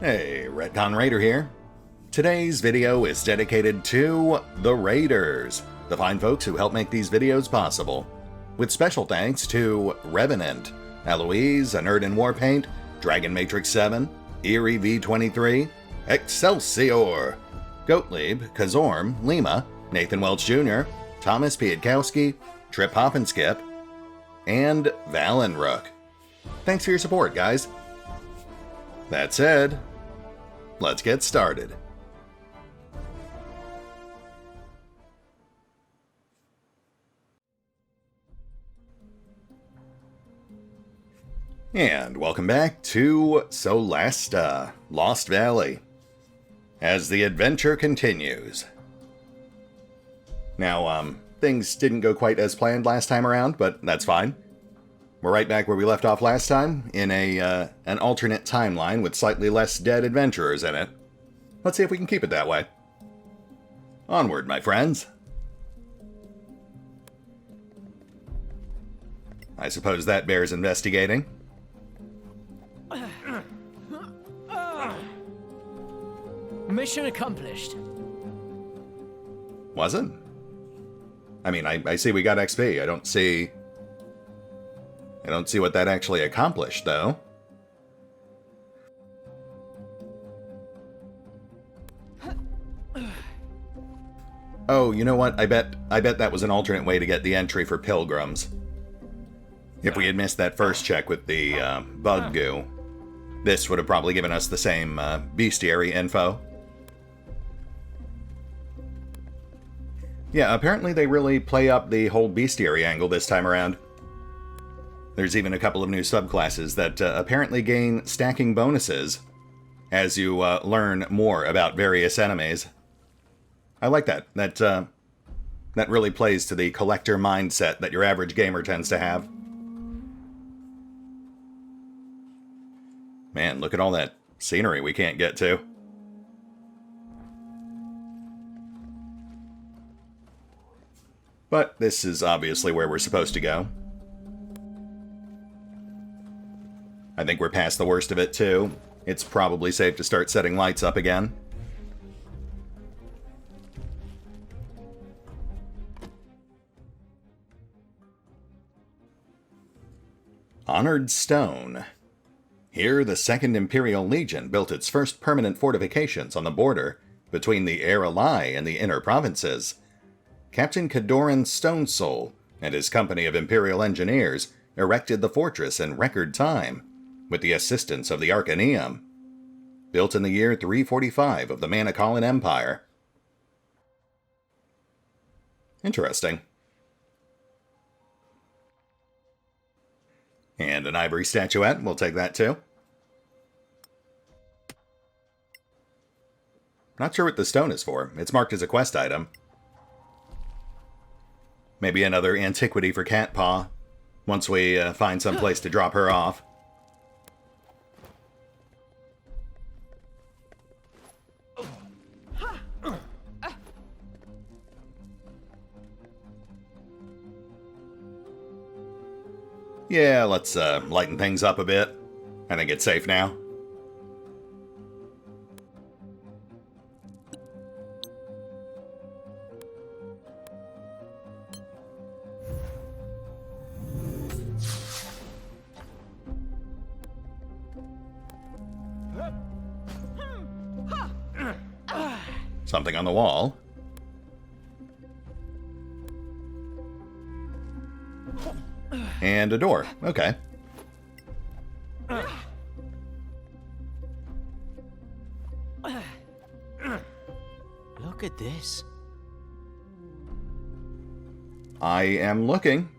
Hey, RetconRaider here. Today's video is dedicated to the Raiders, the fine folks who help make these videos possible. With special thanks to Revenant, Alois, Anerdinwarpaint, Dragon Matrix 7, Eerie V23, Exsellsior, Gottlieb, Kazorm, Lima, Nathan Welch Jr., Tomasz Piątkowski, Triphoppenskip, and Valinrook. Thanks for your support, guys. That said, let's get started. And welcome back to Solasta, Lost Valley, as the adventure continues. Now, things didn't go quite as planned last time around, but that's fine. We're right back where we left off last time, in an alternate timeline with slightly less dead adventurers in it. Let's see if we can keep it that way. Onward, my friends. I suppose that bears investigating. Mission accomplished. Was it? I mean, I see we got XP. I don't see what that actually accomplished, though. Oh, you know what? I bet that was an alternate way to get the entry for pilgrims. If we had missed that first check with the bug goo, this would have probably given us the same bestiary info. Yeah, apparently they really play up the whole bestiary angle this time around. There's even a couple of new subclasses that apparently gain stacking bonuses as you learn more about various enemies. I like that. That really plays to the collector mindset that your average gamer tends to have. Man, look at all that scenery we can't get to. But this is obviously where we're supposed to go. I think we're past the worst of it, too. It's probably safe to start setting lights up again. Honored Stone. Here, the Second Imperial Legion built its first permanent fortifications on the border between the Alois and the inner provinces. Captain Kadoran Stonesoul and his company of Imperial engineers erected the fortress in record time, with the assistance of the Arcaneum, built in the year 345 of the Anacronian Empire. Interesting. And an ivory statuette, we'll take that too. Not sure what the stone is for. It's marked as a quest item. Maybe another antiquity for Catpaw, once we find some place to drop her off. Yeah, let's lighten things up a bit. I think it's safe now. Something on the wall. And a door. Okay. Look at this. I am looking.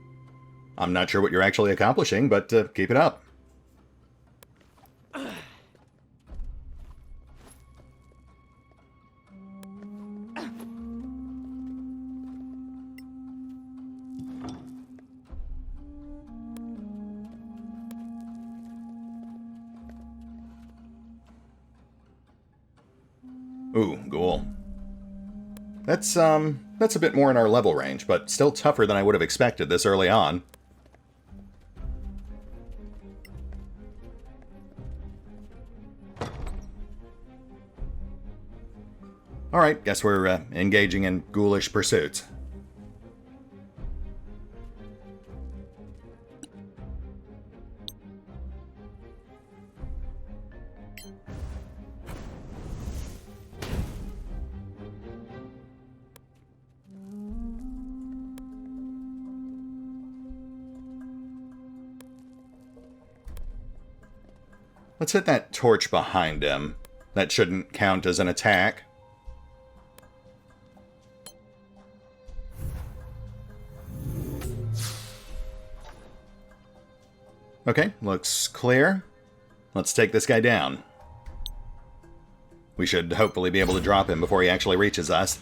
I'm not sure what you're actually accomplishing, but keep it up. Ooh, ghoul. That's a bit more in our level range, but still tougher than I would have expected this early on. Alright, guess we're engaging in ghoulish pursuits. Let's hit that torch behind him. That shouldn't count as an attack. Okay, looks clear. Let's take this guy down. We should hopefully be able to drop him before he actually reaches us.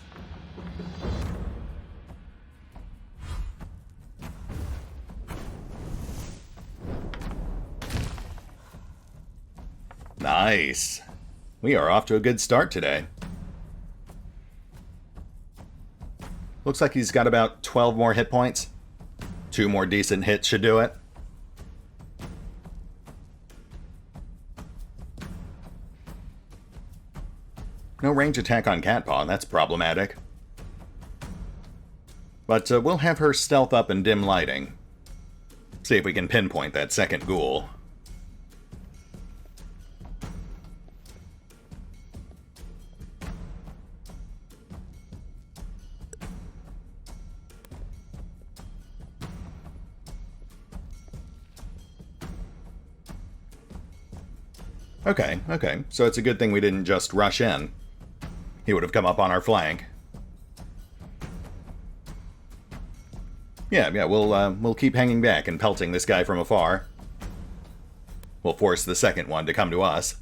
Nice. We are off to a good start today. Looks like he's got about 12 more hit points. 2 more decent hits should do it. No range attack on Catpaw, that's problematic. But we'll have her stealth up in dim lighting. See if we can pinpoint that second ghoul. Okay, so it's a good thing we didn't just rush in. He would have come up on our flank. Yeah, we'll keep hanging back and pelting this guy from afar. We'll force the second one to come to us.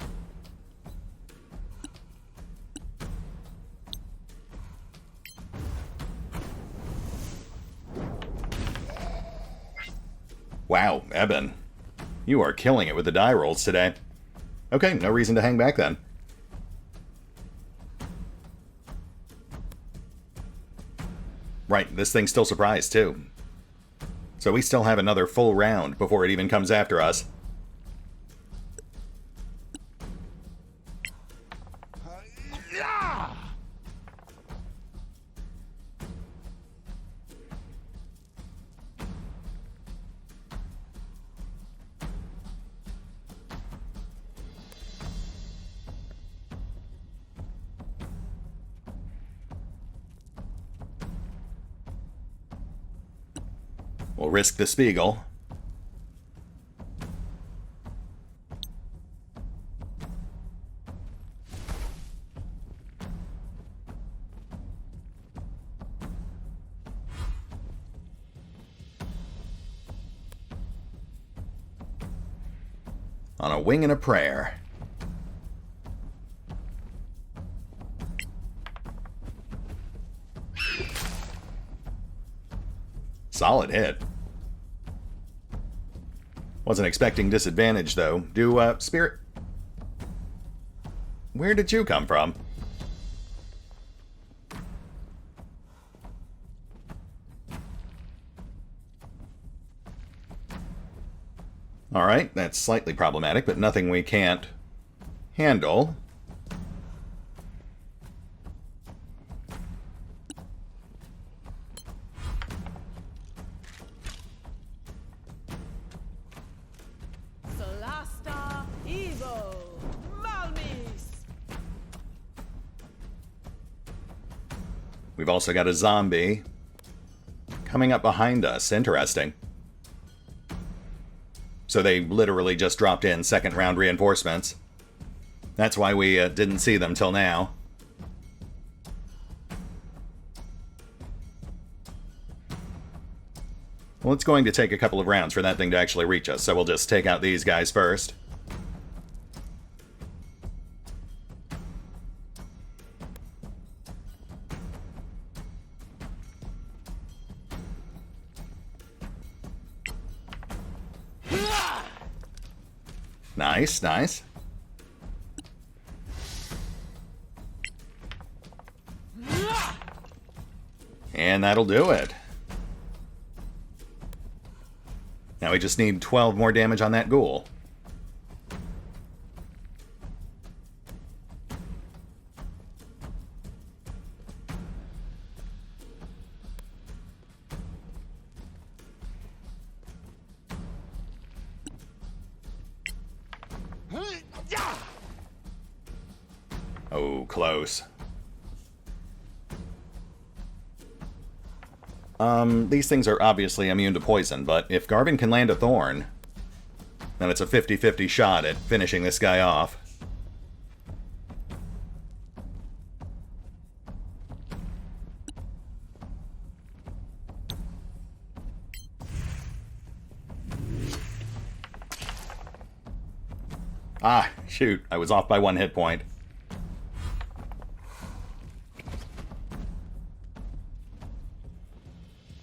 Wow, Eben. You are killing it with the die rolls today. Okay, no reason to hang back then. Right, this thing's still surprised too. So we still have another full round before it even comes after us. We'll risk the Spiegel. On a wing and a prayer. Solid hit. Wasn't expecting disadvantage, though. Do, Spirit... Where did you come from? Alright, that's slightly problematic, but nothing we can't handle. Solasta, Evo, Malmis. We've also got a zombie coming up behind us. Interesting. So they literally just dropped in second round reinforcements. That's why we didn't see them till now. Well, it's going to take a couple of rounds for that thing to actually reach us, so we'll just take out these guys first. Nice, nice. And that'll do it. Now we just need 12 more damage on that ghoul. Oh, close. These things are obviously immune to poison, but if Garvin can land a thorn, then it's a 50-50 shot at finishing this guy off. Ah, shoot, I was off by 1 hit point.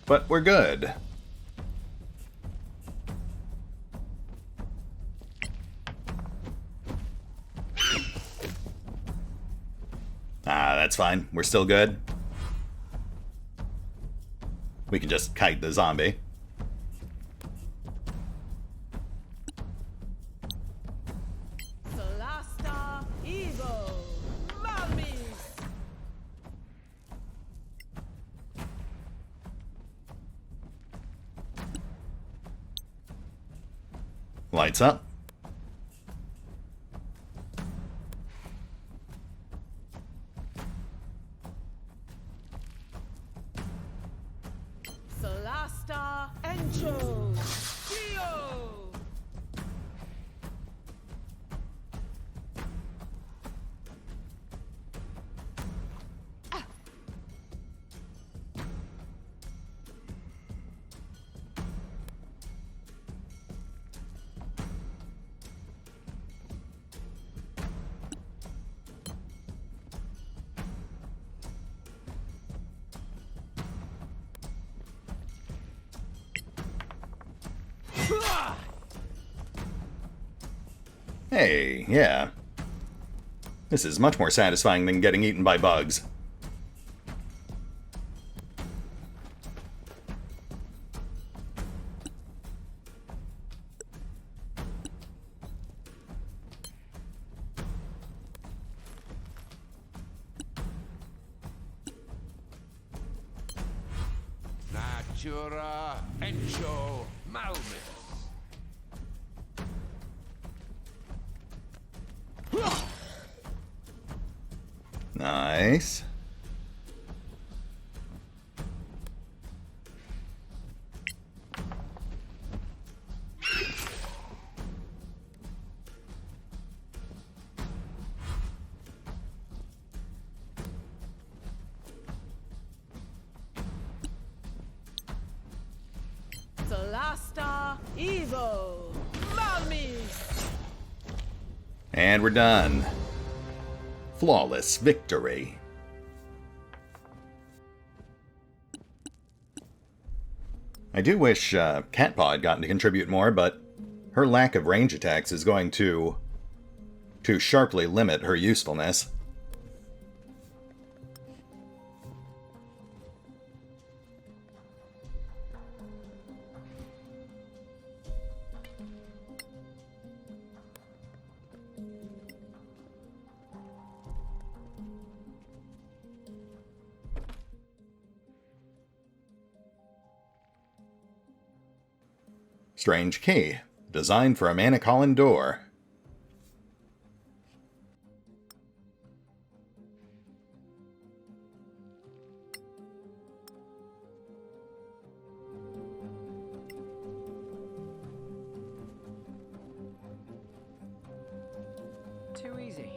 But we're good. Ah, that's fine. We're still good. We can just kite the zombie. Solasta, Evo, Malmis. Lights up. Solasta, Encho, Gio. Hey, yeah. This is much more satisfying than getting eaten by bugs. Natura Encho Malmis. Nice. Solasta, Evo, Malmis. And we're done. Flawless victory. I do wish Catpaw had gotten to contribute more, but her lack of range attacks is going to sharply limit her usefulness. Strange key, designed for a Anacronian door. Too easy.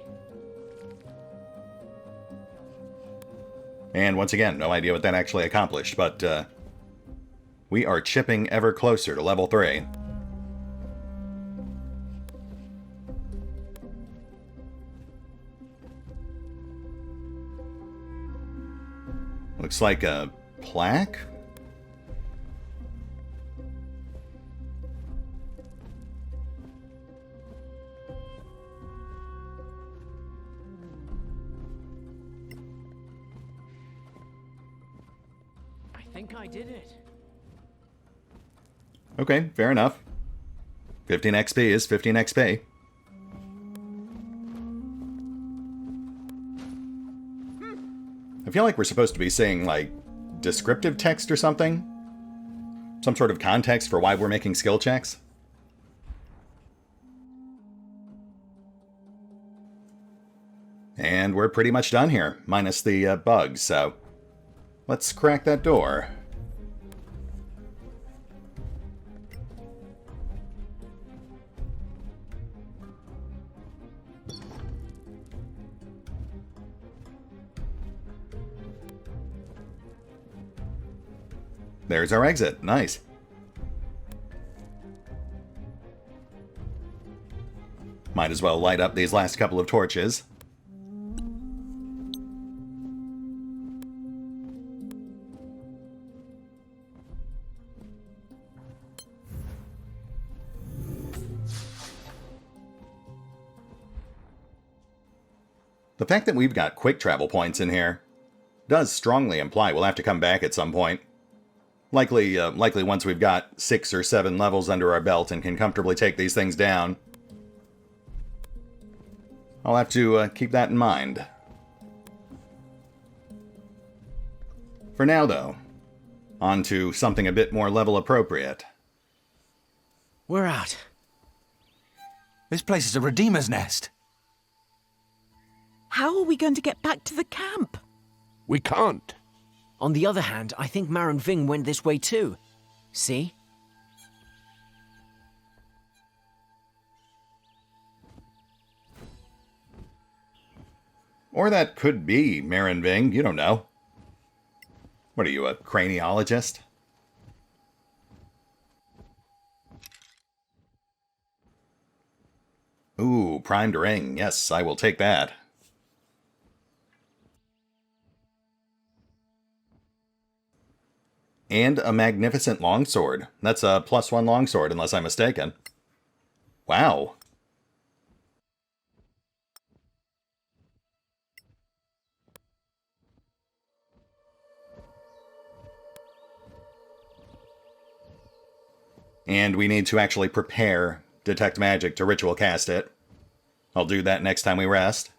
And once again, no idea what that actually accomplished, but we are chipping ever closer to level 3. Looks like a plaque? I think I did it. Okay, fair enough. 15 XP is 15 XP. I feel like we're supposed to be saying, like, descriptive text or something? Some sort of context for why we're making skill checks? And we're pretty much done here, minus the bugs, so let's crack that door. There's our exit. Nice. Might as well light up these last couple of torches. The fact that we've got quick travel points in here does strongly imply we'll have to come back at some point. Likely once we've got 6 or 7 levels under our belt and can comfortably take these things down. I'll have to keep that in mind. For now, though, on to something a bit more level appropriate. We're out. This place is a Redeemer's nest. How are we going to get back to the camp? We can't. On the other hand, I think Mar and Ving went this way too. See? Or that could be Marin Ving, you don't know. What are you, a craniologist? Ooh, primed ring. Yes, I will take that. And a magnificent longsword. That's a +1 longsword, unless I'm mistaken. Wow. And we need to actually prepare Detect Magic to ritual cast it. I'll do that next time we rest.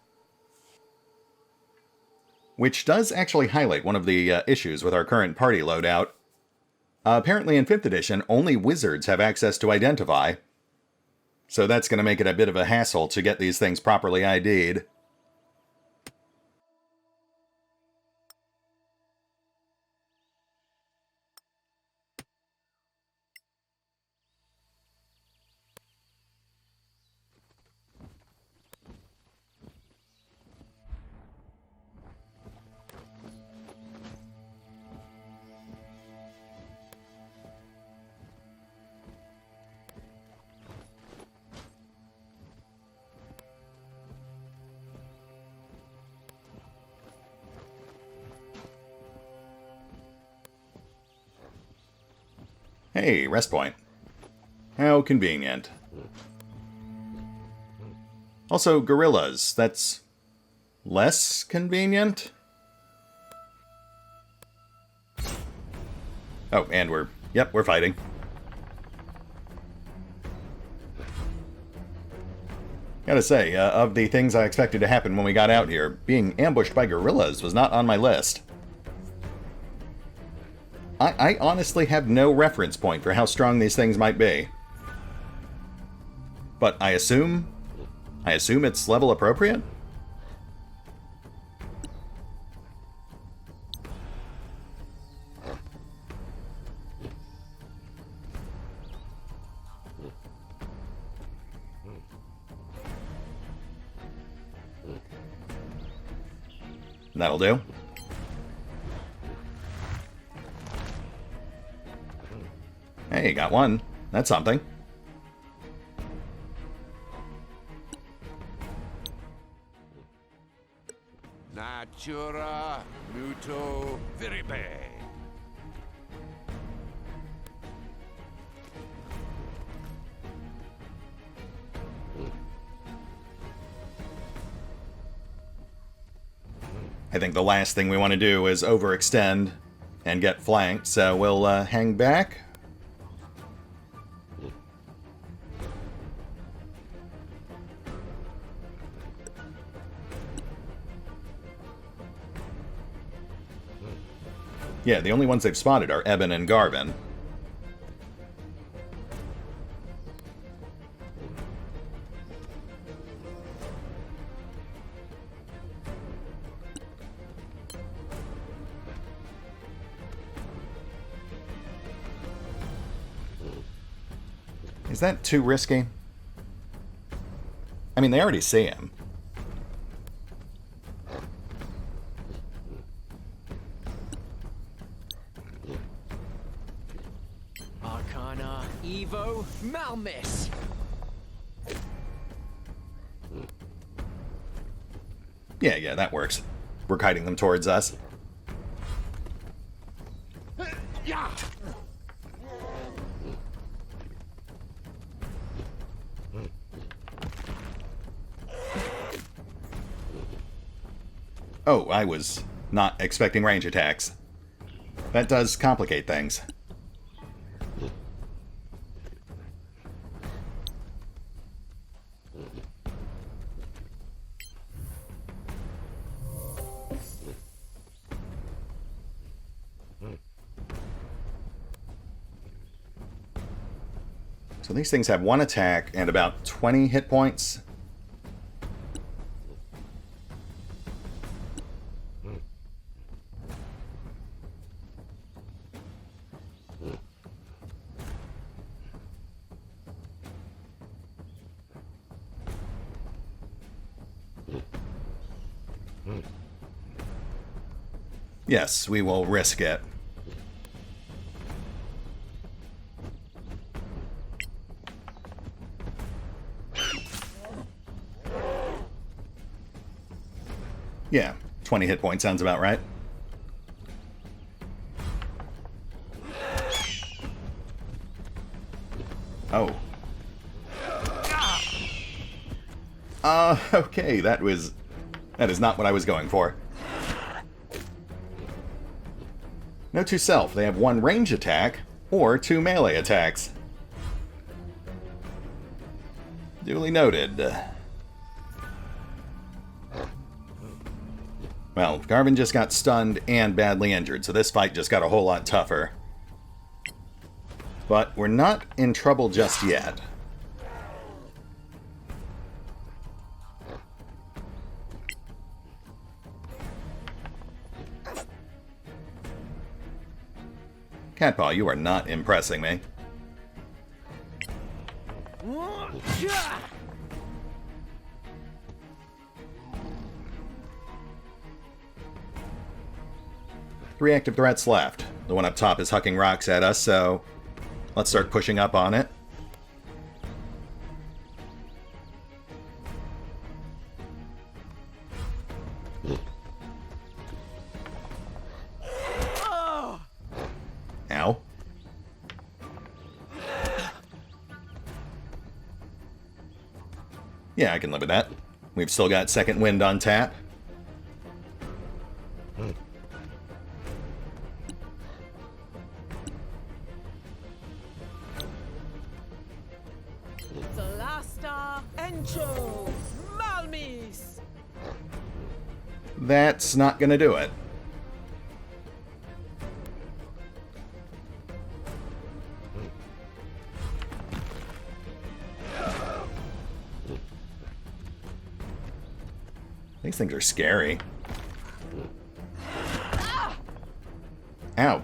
Which does actually highlight one of the issues with our current party loadout. Apparently in 5th edition, only wizards have access to Identify. So that's going to make it a bit of a hassle to get these things properly ID'd. Hey, rest point. How convenient. Also, gorillas. That's less convenient? Oh, and we're fighting. Gotta say, of the things I expected to happen when we got out here, being ambushed by gorillas was not on my list. I honestly have no reference point for how strong these things might be. But I assume it's level appropriate? That'll do. Hey, got one. That's something. Natura muto viribe. I think the last thing we want to do is overextend and get flanked, so we'll hang back. Yeah, the only ones they've spotted are Eben and Garvin. Is that too risky? I mean, they already see him. Arcana, Evo, Malmis. Yeah, that works. We're kiting them towards us. Oh, I was not expecting range attacks. That does complicate things. So these things have 1 attack and about 20 hit points. Yes, we will risk it. Yeah, 20 hit points sounds about right. Oh. Okay, that is not what I was going for. Note to self, they have 1 range attack or 2 melee attacks. Duly noted. Well, Garvin just got stunned and badly injured, so this fight just got a whole lot tougher. But we're not in trouble just yet. Catpaw, you are not impressing me. Three active threats left. The one up top is hucking rocks at us, so let's start pushing up on it. Ow. Yeah, I can live with that. We've still got second wind on tap. Solasta, Encho, Malmis. That's not gonna do it. These things are scary. Ow.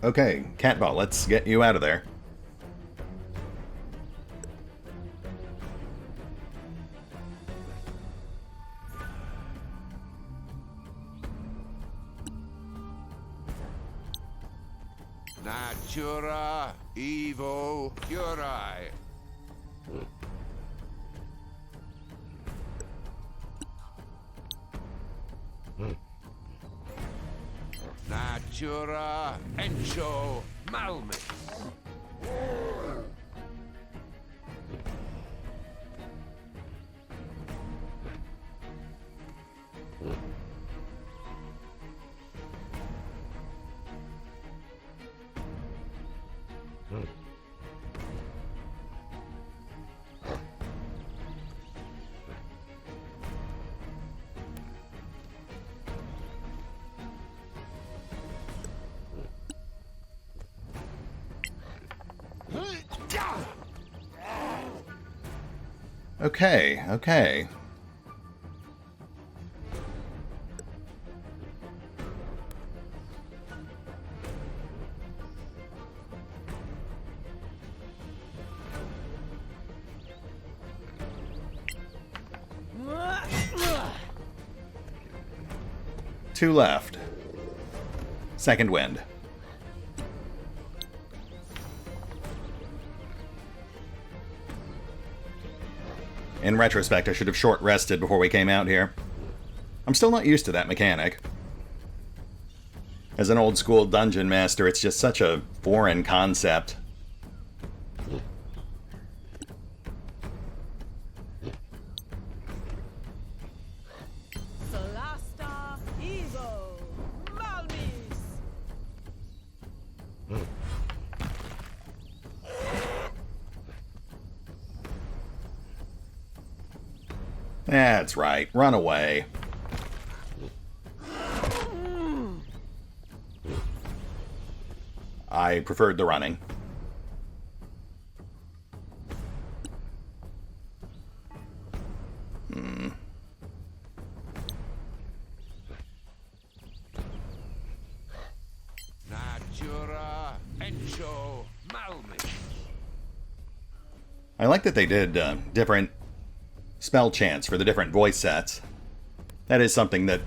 Okay, Catball, let's get you out of there. Natura, Evo, Curai. Natura, Encho, Malmis. Okay, okay. 2 left. Second wind. In retrospect, I should have short rested before we came out here. I'm still not used to that mechanic. As an old school dungeon master, it's just such a foreign concept. Solasta, Evo, Malmis. That's right. Run away. I preferred the running. Natura, Encho, Malmis. I like that they did different spell chants for the different voice sets. That is something that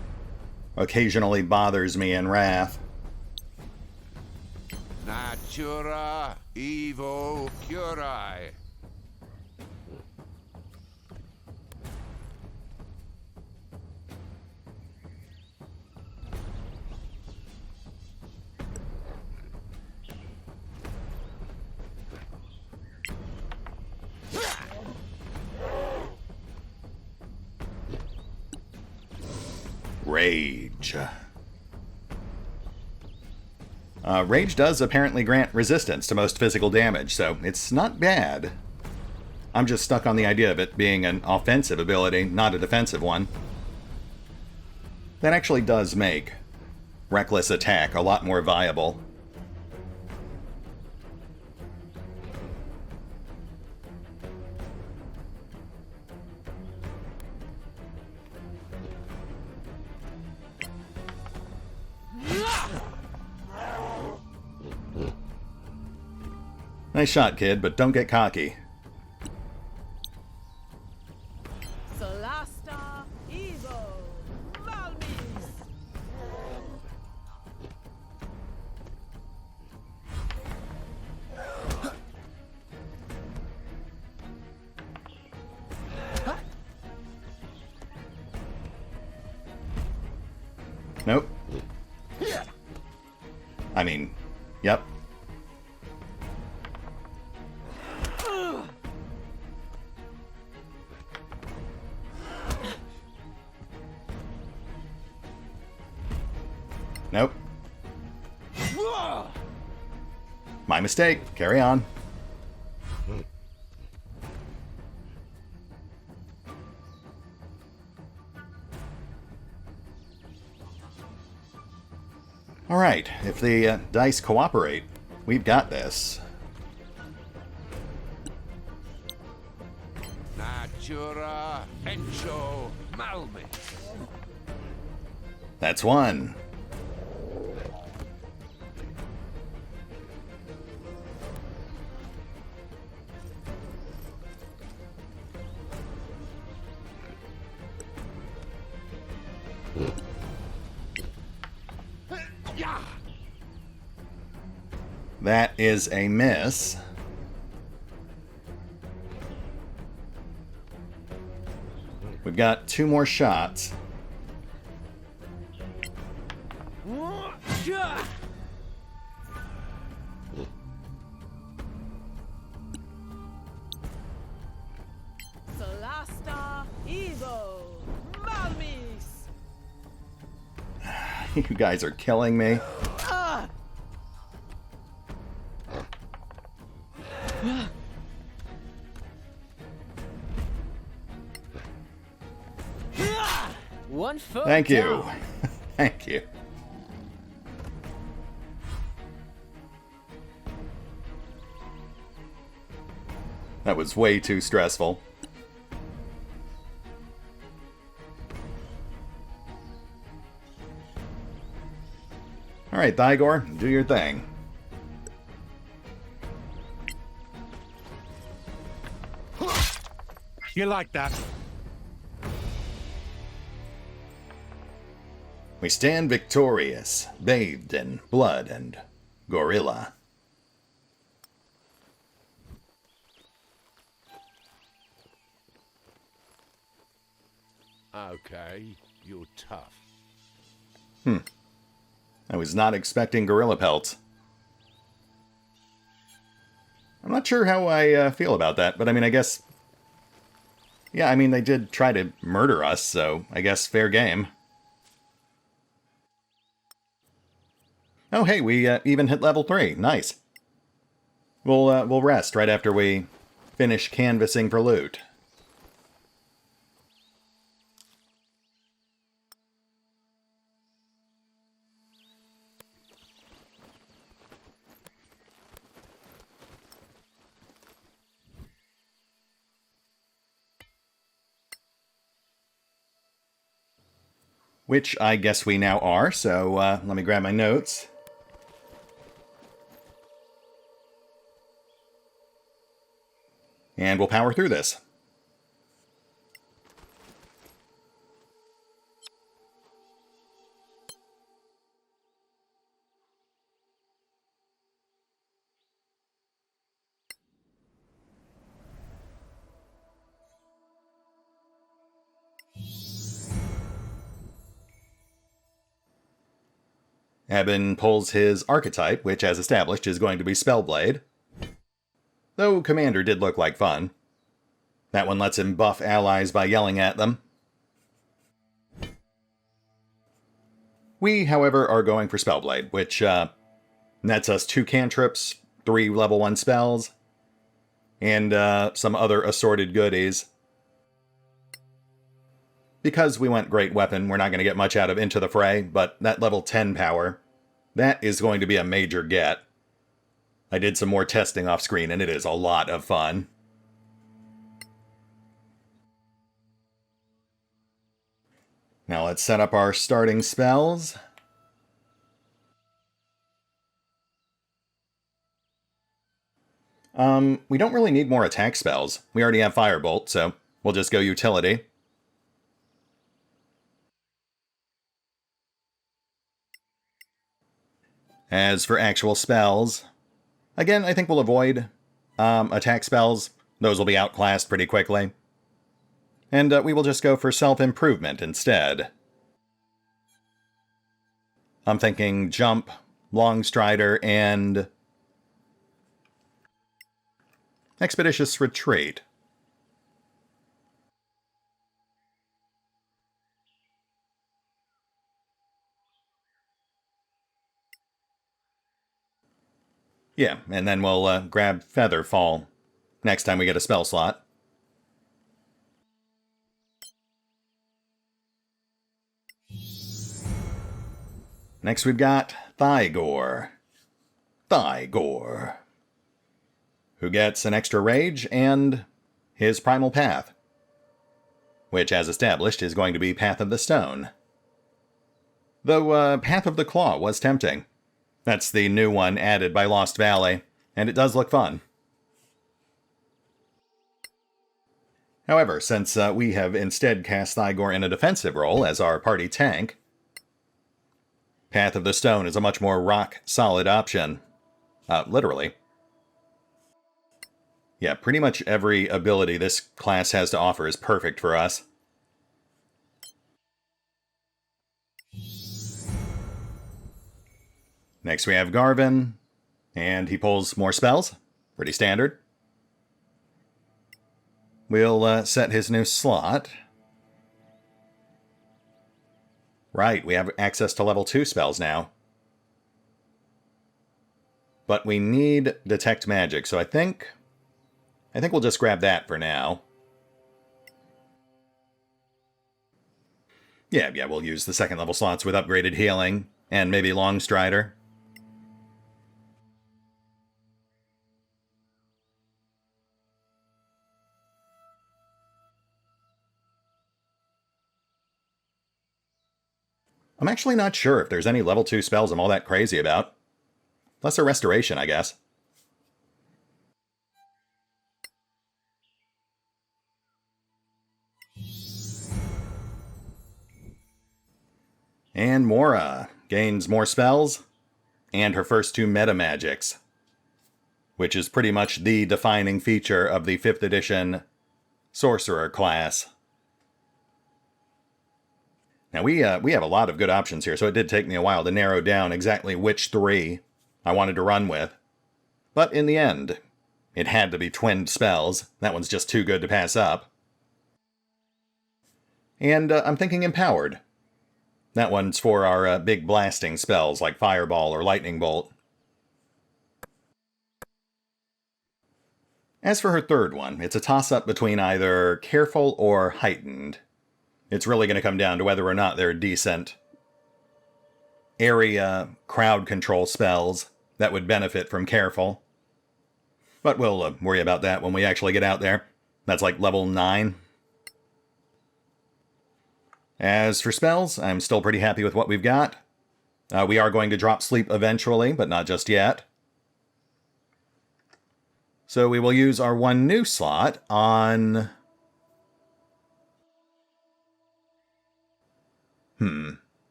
occasionally bothers me in Wrath. Natura, Evo, Curai. Rage. Rage does apparently grant resistance to most physical damage, so it's not bad. I'm just stuck on the idea of it being an offensive ability, not a defensive one. That actually does make reckless attack a lot more viable. Nice shot, kid, but don't get cocky. Solasta, Evo, Malmis. Nope. I mean, yep. Nope. My mistake. Carry on. Alright, if the dice cooperate, we've got this. Natura, Encho, Malmis. That's one. That is a miss. We've got 2 more shots. Solasta, Evo, Malmis. You guys are killing me. One foot Thank you. down. Thank you. That was way too stressful. Alright, Thygor, do your thing. You like that? We stand victorious, bathed in blood and gorilla. Okay, you're tough. I was not expecting gorilla pelts. I'm not sure how I feel about that, but I mean, I guess... Yeah, I mean, they did try to murder us, so I guess fair game. Oh, hey, we even hit level 3. Nice. We'll rest right after we finish canvassing for loot. Which I guess we now are, so let me grab my notes. And we'll power through this. Eben pulls his archetype, which, as established, is going to be Spellblade. Though Commander did look like fun. That one lets him buff allies by yelling at them. We, however, are going for Spellblade, which nets us 2 cantrips, 3 level 1 spells, and some other assorted goodies. Because we went Great Weapon, we're not going to get much out of Into the Fray, but that level 10 power, that is going to be a major get. I did some more testing off screen, and it is a lot of fun. Now let's set up our starting spells. We don't really need more attack spells. We already have Firebolt, so we'll just go utility. As for actual spells, again, I think we'll avoid attack spells. Those will be outclassed pretty quickly. And we will just go for self-improvement instead. I'm thinking Jump, Long Strider, and Expeditious Retreat. Yeah, and then we'll grab Featherfall next time we get a spell slot. Next we've got Thygor. Thygor. Who gets an extra rage and his primal path. Which, as established, is going to be Path of the Stone. Though Path of the Claw was tempting. That's the new one added by Lost Valley, and it does look fun. However, since we have instead cast Thygor in a defensive role as our party tank, Path of the Stone is a much more rock-solid option. Literally. Yeah, pretty much every ability this class has to offer is perfect for us. Next we have Garvin, and he pulls more spells. Pretty standard. We'll set his new slot. Right, we have access to level 2 spells now. But we need Detect Magic, so I think we'll just grab that for now. Yeah, we'll use the second level slots with upgraded healing, and maybe Long Strider. I'm actually not sure if there's any level 2 spells I'm all that crazy about. Lesser Restoration, I guess. And Mora gains more spells and her first 2 meta magics, which is pretty much the defining feature of the 5th edition sorcerer class. Now we have a lot of good options here, so it did take me a while to narrow down exactly which 3 I wanted to run with. But in the end, it had to be twinned spells. That one's just too good to pass up. And I'm thinking Empowered. That one's for our big blasting spells like Fireball or Lightning Bolt. As for her third one, it's a toss-up between either Careful or Heightened. It's really going to come down to whether or not they're decent area crowd control spells that would benefit from Careful. But we'll worry about that when we actually get out there. That's like level 9. As for spells, I'm still pretty happy with what we've got. We are going to drop Sleep eventually, but not just yet. So we will use our 1 new slot on...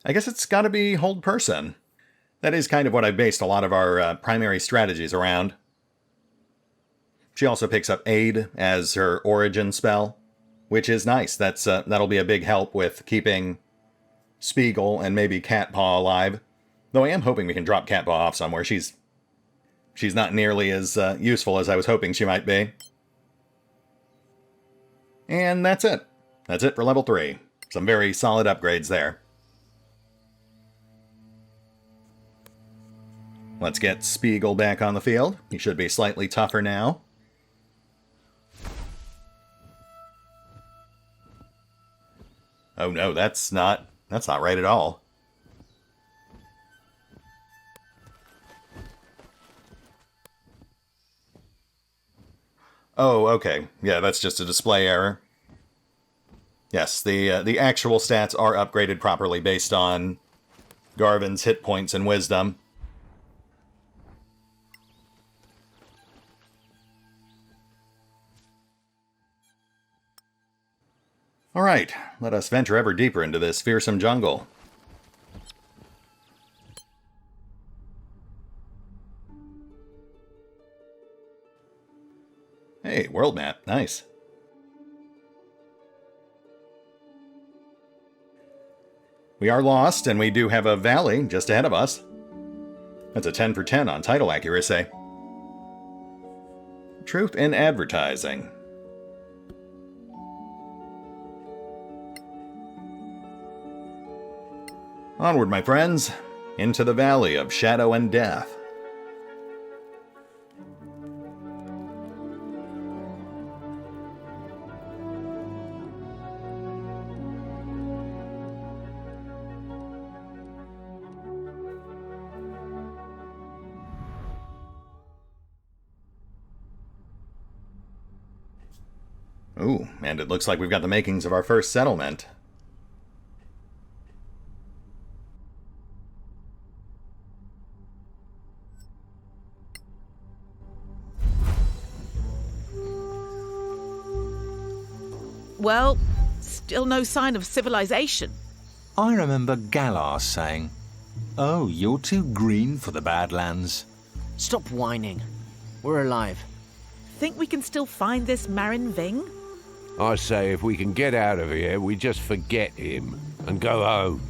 I guess it's got to be Hold Person. That is kind of what I based a lot of our primary strategies around. She also picks up Aid as her origin spell, which is nice. That'll be a big help with keeping Spiegel and maybe Catpaw alive. Though I am hoping we can drop Catpaw off somewhere. She's not nearly as useful as I was hoping she might be. And that's it. That's it for level 3. Some very solid upgrades there. Let's get Spiegel back on the field. He should be slightly tougher now. Oh no, that's not right at all. Oh, okay. Yeah, that's just a display error. Yes, the actual stats are upgraded properly based on Garvin's hit points and wisdom. Alright, let us venture ever deeper into this fearsome jungle. Hey, world map. Nice. We are lost, and we do have a valley just ahead of us. That's a 10 for 10 on title accuracy. Truth in advertising. Onward, my friends, into the Valley of Shadow and Death. Ooh, and it looks like we've got the makings of our first settlement. Well, still no sign of civilization. I remember Galar saying, "Oh, you're too green for the Badlands." Stop whining. We're alive. Think we can still find this Marin Ving? I say if we can get out of here, we just forget him and go home.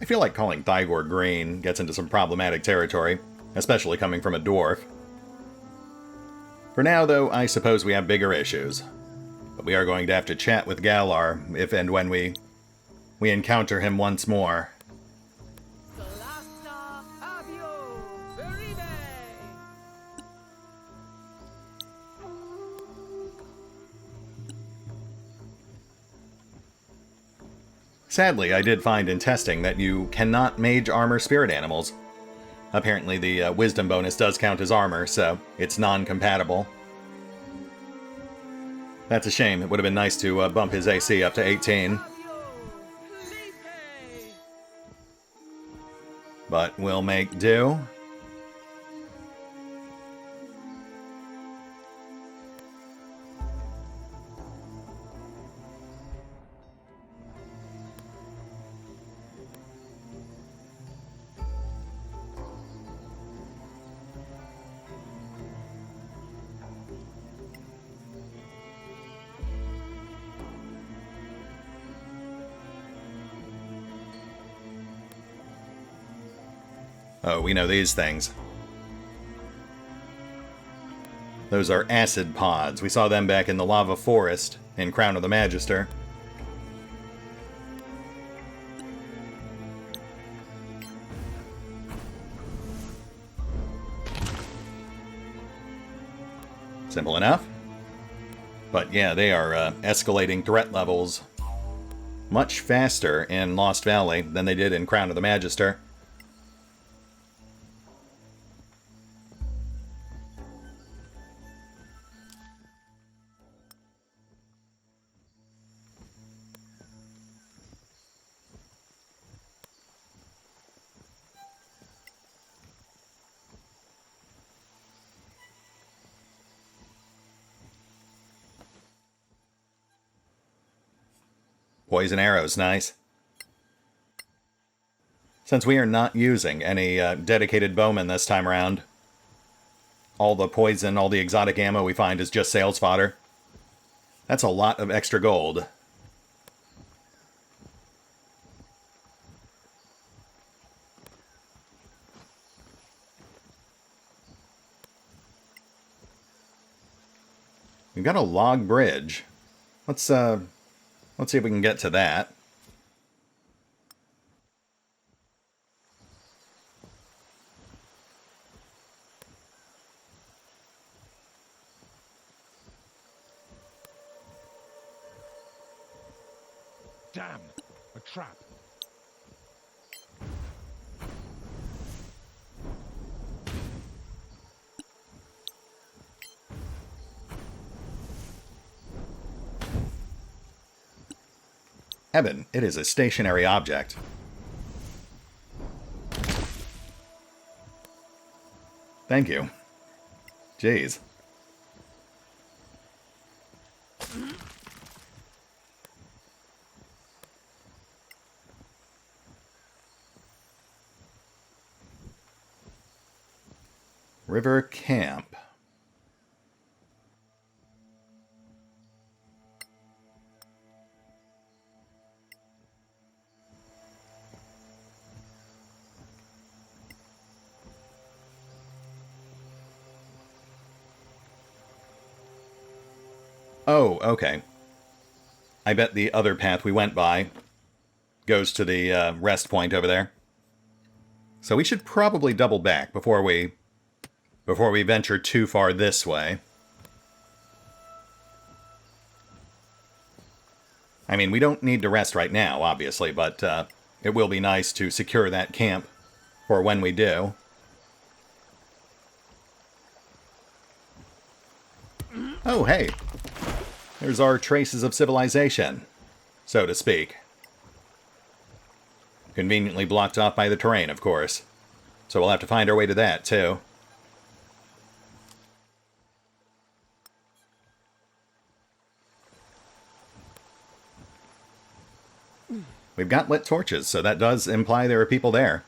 I feel like calling Thygor green gets into some problematic territory, especially coming from a dwarf. For now, though, I suppose we have bigger issues. But we are going to have to chat with Galar if and when we encounter him once more. Solasta, Avio, Verive. Sadly, I did find in testing that you cannot mage armor spirit animals. Apparently the wisdom bonus does count as armor, so it's non-compatible. That's a shame. It would have been nice to bump his AC up to 18. But we'll make do. Oh, we know these things. Those are acid pods. We saw them back in the lava forest in Crown of the Magister. Simple enough. But yeah, they are escalating threat levels much faster in Lost Valley than they did in Crown of the Magister. Poison arrows, nice. Since we are not using any dedicated bowmen this time around, all the poison, all the exotic ammo we find is just sales fodder. That's a lot of extra gold. We've got a log bridge. Let's see if we can get to that. Damn! A trap. Eben, it is a stationary object. Thank you. Jeez. River Camp. Oh, okay. I bet the other path we went by goes to the rest point over there. So we should probably double back before we venture too far this way. I mean, we don't need to rest right now, obviously, but it will be nice to secure that camp for when we do. Oh, hey. There's our traces of civilization, so to speak. Conveniently blocked off by the terrain, of course. So we'll have to find our way to that, too. We've got lit torches, so that does imply there are people there.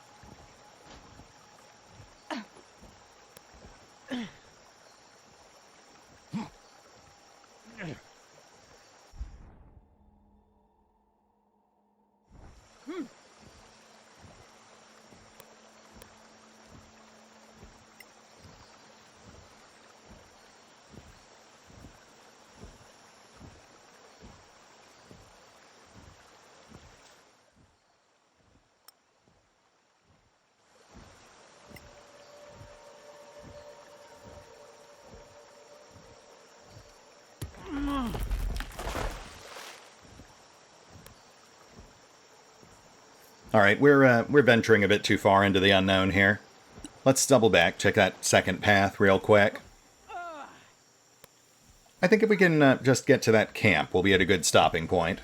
Alright, we're venturing a bit too far into the unknown here. Let's double back, check that second path real quick. I think if we can just get to that camp, we'll be at a good stopping point.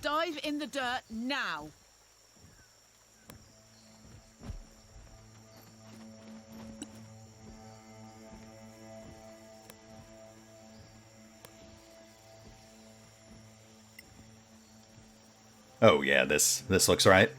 Dive in the dirt now. Oh yeah, this looks right.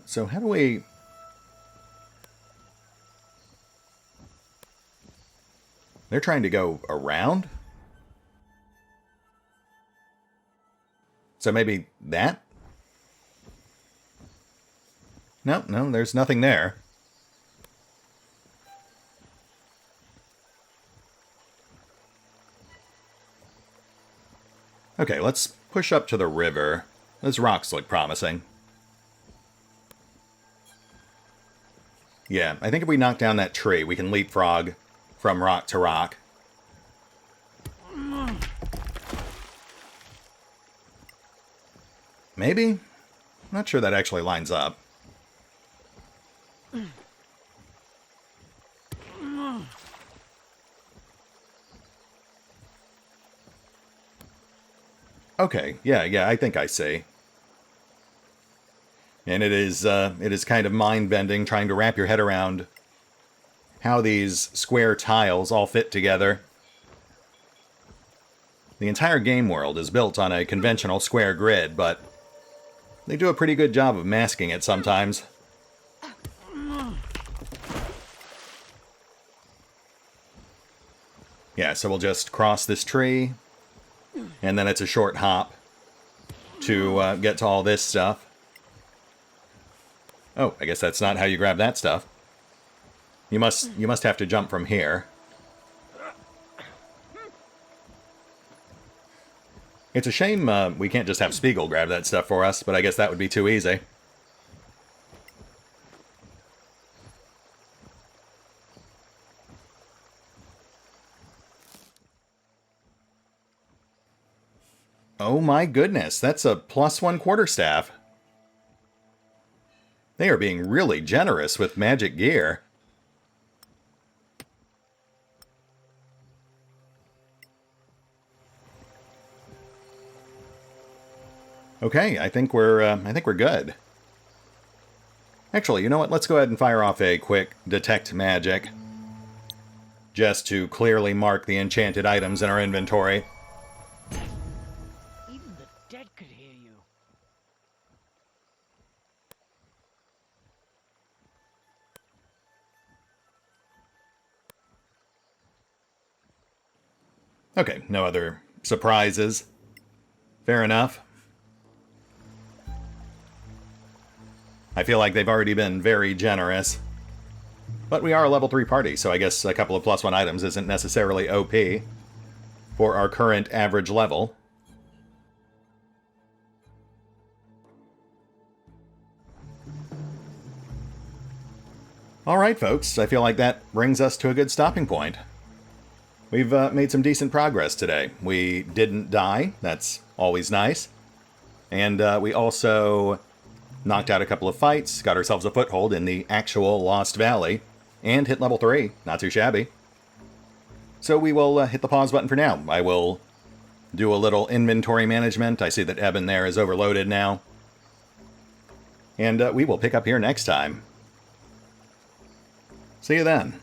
So how do we... They're trying to go around? So maybe that? No, there's nothing there. Okay, let's push up to the river. Those rocks look promising. Yeah, I think if we knock down that tree, we can leapfrog from rock to rock. Maybe? Not sure that actually lines up. Okay, yeah, I think I see. And it is kind of mind-bending trying to wrap your head around how these square tiles all fit together. The entire game world is built on a conventional square grid, but they do a pretty good job of masking it sometimes. Yeah, so we'll just cross this tree, and then it's a short hop to get to all this stuff. Oh, I guess that's not how you grab that stuff. You must have to jump from here. It's a shame we can't just have Spiegel grab that stuff for us, but I guess that would be too easy. Oh my goodness, that's a +1 quarterstaff. They are being really generous with magic gear. Okay, I think we're good. Actually, you know what? Let's go ahead and fire off a quick detect magic, just to clearly mark the enchanted items in our inventory. Even the dead could hear you. Okay, no other surprises. Fair enough. I feel like they've already been very generous. But we are a level 3 party, so I guess a couple of +1 items isn't necessarily OP for our current average level. Alright folks, I feel like that brings us to a good stopping point. We've made some decent progress today. We didn't die, that's always nice. And we also knocked out a couple of fights, got ourselves a foothold in the actual Lost Valley, and hit level 3. Not too shabby. So we will hit the pause button for now. I will do a little inventory management. I see that Eben there is overloaded now. And we will pick up here next time. See you then.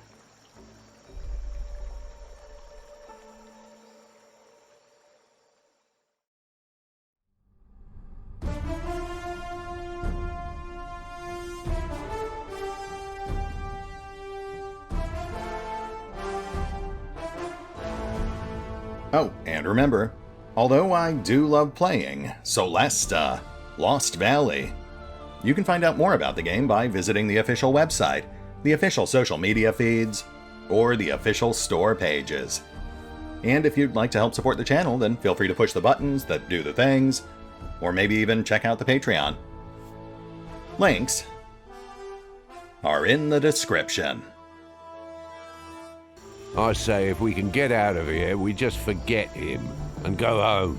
Oh, and remember, although I do love playing Solasta, Lost Valley, you can find out more about the game by visiting the official website, the official social media feeds, or the official store pages. And if you'd like to help support the channel, then feel free to push the buttons that do the things, or maybe even check out the Patreon. Links are in the description. I say if we can get out of here, we just forget him and go home.